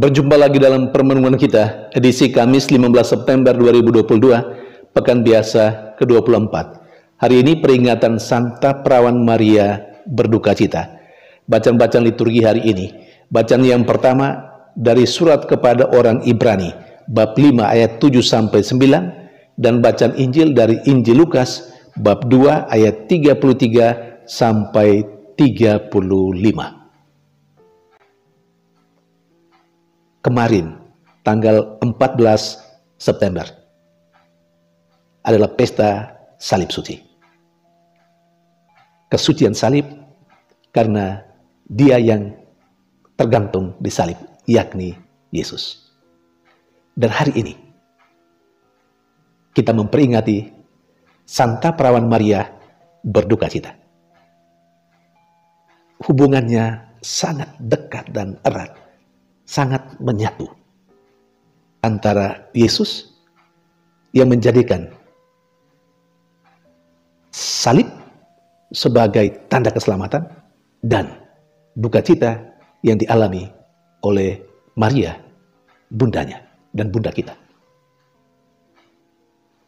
Berjumpa lagi dalam permenungan kita, edisi Kamis 15 September 2022, Pekan Biasa ke-24. Hari ini peringatan Santa Perawan Maria berduka cita. Bacaan-bacaan liturgi hari ini. Bacaan yang pertama dari surat kepada orang Ibrani, bab 5 ayat 7-9, dan bacaan Injil dari Injil Lukas, bab 2 ayat 33-35. Kemarin, tanggal 14 September, adalah pesta salib suci. Kesucian salib karena dia yang tergantung di salib, yakni Yesus. Dan hari ini, kita memperingati Santa Perawan Maria berduka cita. Hubungannya sangat dekat dan erat, sangat menyatu antara Yesus yang menjadikan salib sebagai tanda keselamatan dan duka cita yang dialami oleh Maria, bundanya dan bunda kita.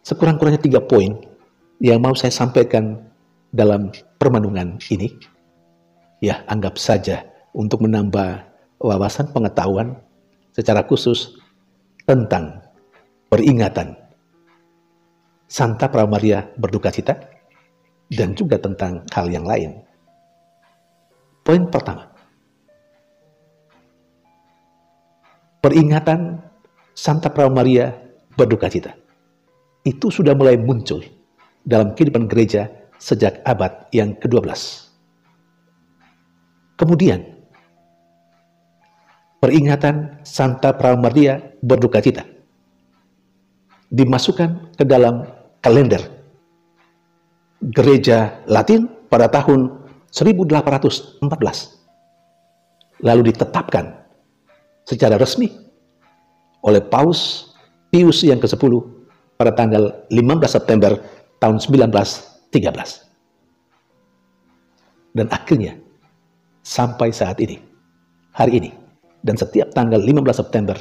Sekurang-kurangnya 3 poin yang mau saya sampaikan dalam permenungan ini. Ya, anggap saja untuk menambah wawasan pengetahuan secara khusus tentang peringatan Santa Perawan Maria berduka cita dan juga tentang hal yang lain. Poin pertama, peringatan Santa Perawan Maria berduka cita itu sudah mulai muncul dalam kehidupan gereja sejak abad yang ke-12. Kemudian peringatan Santa Perawan Maria berduka cita dimasukkan ke dalam kalender gereja Latin pada tahun 1814. Lalu ditetapkan secara resmi oleh Paus Pius yang ke-10 pada tanggal 15 September tahun 1913. Dan akhirnya sampai saat ini, hari ini, dan setiap tanggal 15 September,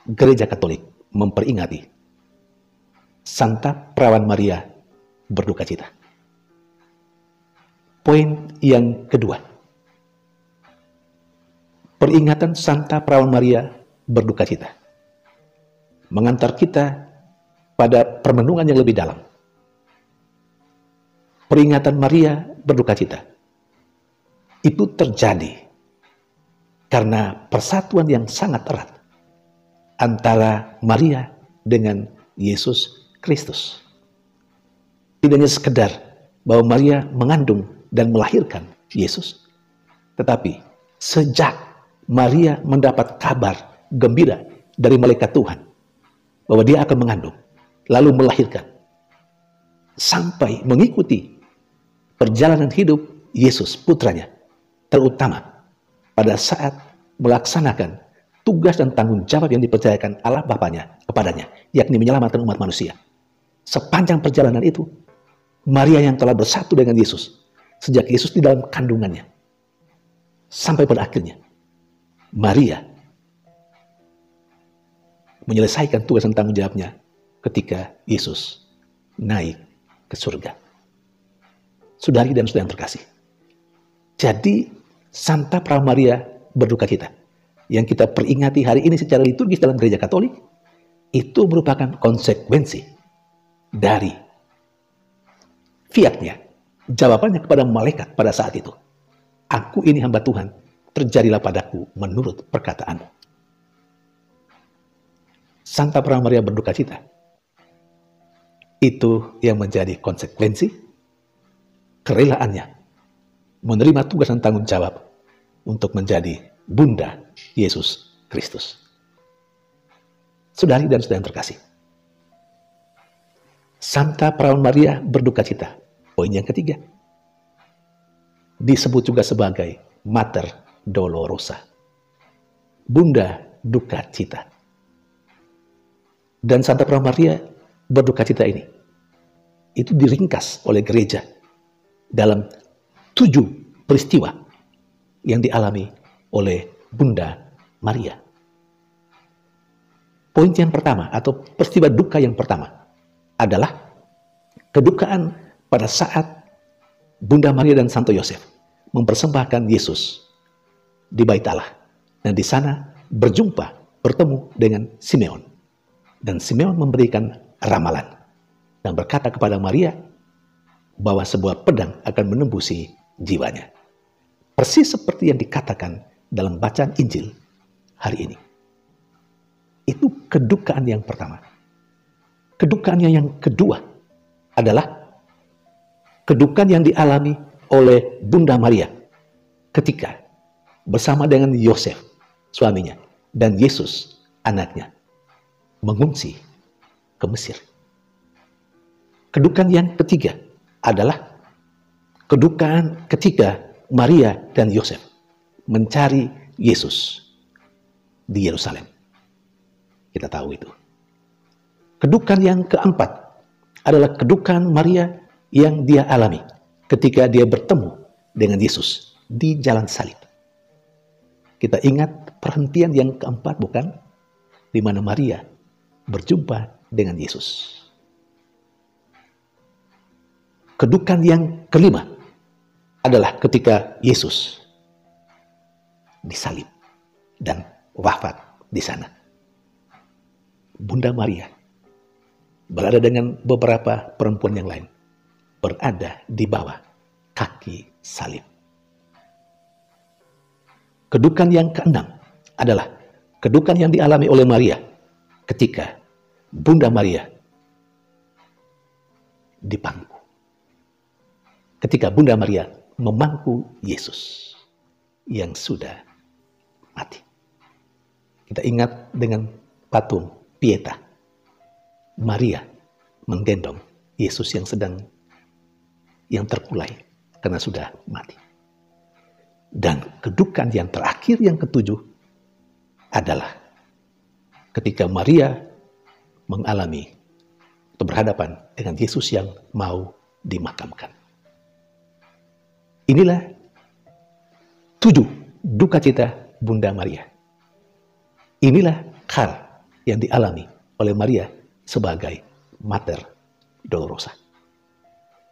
Gereja Katolik memperingati Santa Perawan Maria berduka cita. Poin yang kedua, peringatan Santa Perawan Maria berduka cita mengantar kita pada permenungan yang lebih dalam. Peringatan Maria berduka cita itu terjadi karena persatuan yang sangat erat antara Maria dengan Yesus Kristus. Tidak hanya sekedar bahwa Maria mengandung dan melahirkan Yesus, tetapi sejak Maria mendapat kabar gembira dari malaikat Tuhan bahwa dia akan mengandung, lalu melahirkan, sampai mengikuti perjalanan hidup Yesus putranya, terutama pada saat melaksanakan tugas dan tanggung jawab yang dipercayakan Allah Bapanya kepadanya, yakni menyelamatkan umat manusia. Sepanjang perjalanan itu, Maria yang telah bersatu dengan Yesus, sejak Yesus di dalam kandungannya, sampai pada akhirnya, Maria menyelesaikan tugas dan tanggung jawabnya ketika Yesus naik ke surga. Saudari dan saudara yang terkasih, jadi Santa Perawan Maria berduka cita yang kita peringati hari ini secara liturgis dalam Gereja Katolik itu merupakan konsekuensi dari fiat-Nya, jawabannya kepada malaikat pada saat itu. Aku ini hamba Tuhan, terjadilah padaku menurut perkataanmu. Santa Perawan Maria berduka cita itu yang menjadi konsekuensi kerelaannya menerima tugas dan tanggung jawab untuk menjadi bunda Yesus Kristus. Saudari dan saudara yang terkasih, Santa Perawan Maria berduka cita, poin yang ketiga, disebut juga sebagai Mater Dolorosa, bunda duka cita. Dan Santa Perawan Maria berduka cita ini itu diringkas oleh gereja dalam 7 peristiwa yang dialami oleh Bunda Maria. Poin yang pertama atau peristiwa duka yang pertama adalah kedukaan pada saat Bunda Maria dan Santo Yosef mempersembahkan Yesus di Bait Allah. Dan di sana bertemu dengan Simeon. Dan Simeon memberikan ramalan dan berkata kepada Maria bahwa sebuah pedang akan menembusi jiwanya. Persis seperti yang dikatakan dalam bacaan Injil hari ini. Itu kedukaan yang pertama. Kedukaannya yang kedua adalah kedukaan yang dialami oleh Bunda Maria ketika bersama dengan Yosef, suaminya, dan Yesus, anaknya, mengungsi ke Mesir. Kedukaan yang ketiga adalah kedukaan ketika Maria dan Yosef mencari Yesus di Yerusalem. Kita tahu itu. Kedukaan yang keempat adalah kedukaan Maria yang dia alami ketika dia bertemu dengan Yesus di jalan salib. Kita ingat perhentian yang keempat, bukan? Di mana Maria berjumpa dengan Yesus. Kedukaan yang kelima adalah ketika Yesus disalib dan wafat di sana. Bunda Maria berada dengan beberapa perempuan yang lain, berada di bawah kaki salib. Kedukaan yang keenam adalah kedukaan yang dialami oleh Maria ketika Bunda Maria dipangku. Ketika Bunda Maria memangku Yesus yang sudah mati. Kita ingat dengan patung Pieta. Maria menggendong Yesus yang terkulai karena sudah mati. Dan kedukaan yang terakhir yang ketujuh adalah ketika Maria mengalami atau berhadapan dengan Yesus yang mau dimakamkan. Inilah 7 duka cita Bunda Maria. Inilah hal yang dialami oleh Maria sebagai Mater Dolorosa.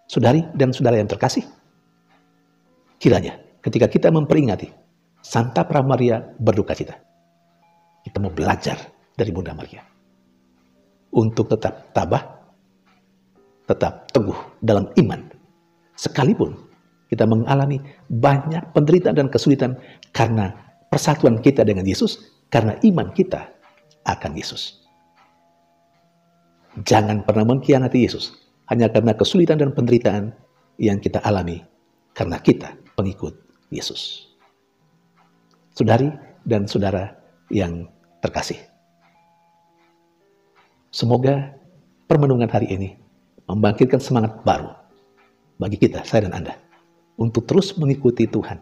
Saudari dan saudara yang terkasih, kiranya ketika kita memperingati Santa Pramaria berduka cita, kita mau belajar dari Bunda Maria untuk tetap tabah, tetap teguh dalam iman, sekalipun kita mengalami banyak penderitaan dan kesulitan karena persatuan kita dengan Yesus, karena iman kita akan Yesus. Jangan pernah mengkhianati Yesus hanya karena kesulitan dan penderitaan yang kita alami karena kita pengikut Yesus. Saudari dan saudara yang terkasih, semoga permenungan hari ini membangkitkan semangat baru bagi kita, saya dan Anda, untuk terus mengikuti Tuhan,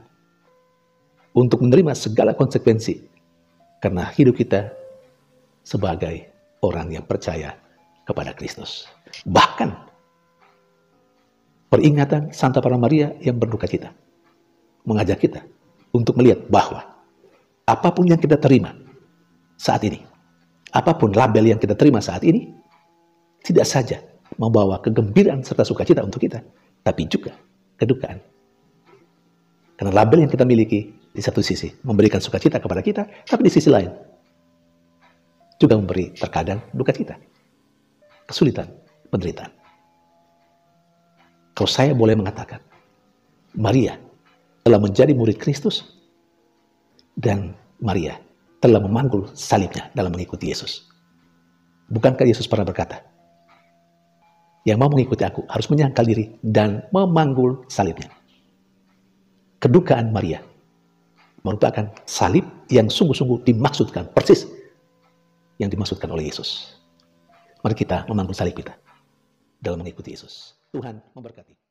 untuk menerima segala konsekuensi karena hidup kita sebagai orang yang percaya kepada Kristus. Bahkan peringatan Santa Pramaria yang berduka cita mengajak kita untuk melihat bahwa apapun yang kita terima saat ini, apapun label yang kita terima saat ini, tidak saja membawa kegembiraan serta sukacita untuk kita, tapi juga kedukaan. Karena label yang kita miliki di satu sisi memberikan sukacita kepada kita, tapi di sisi lain juga memberi terkadang duka cita, kesulitan, penderitaan. Kalau saya boleh mengatakan, Maria telah menjadi murid Kristus dan Maria telah memanggul salibnya dalam mengikuti Yesus. Bukankah Yesus pernah berkata, yang mau mengikuti aku harus menyangkal diri dan memanggul salibnya. Kedukaan Maria merupakan salib yang sungguh-sungguh dimaksudkan, persis yang dimaksudkan oleh Yesus. Mari kita memanggul salib kita dalam mengikuti Yesus. Tuhan memberkati.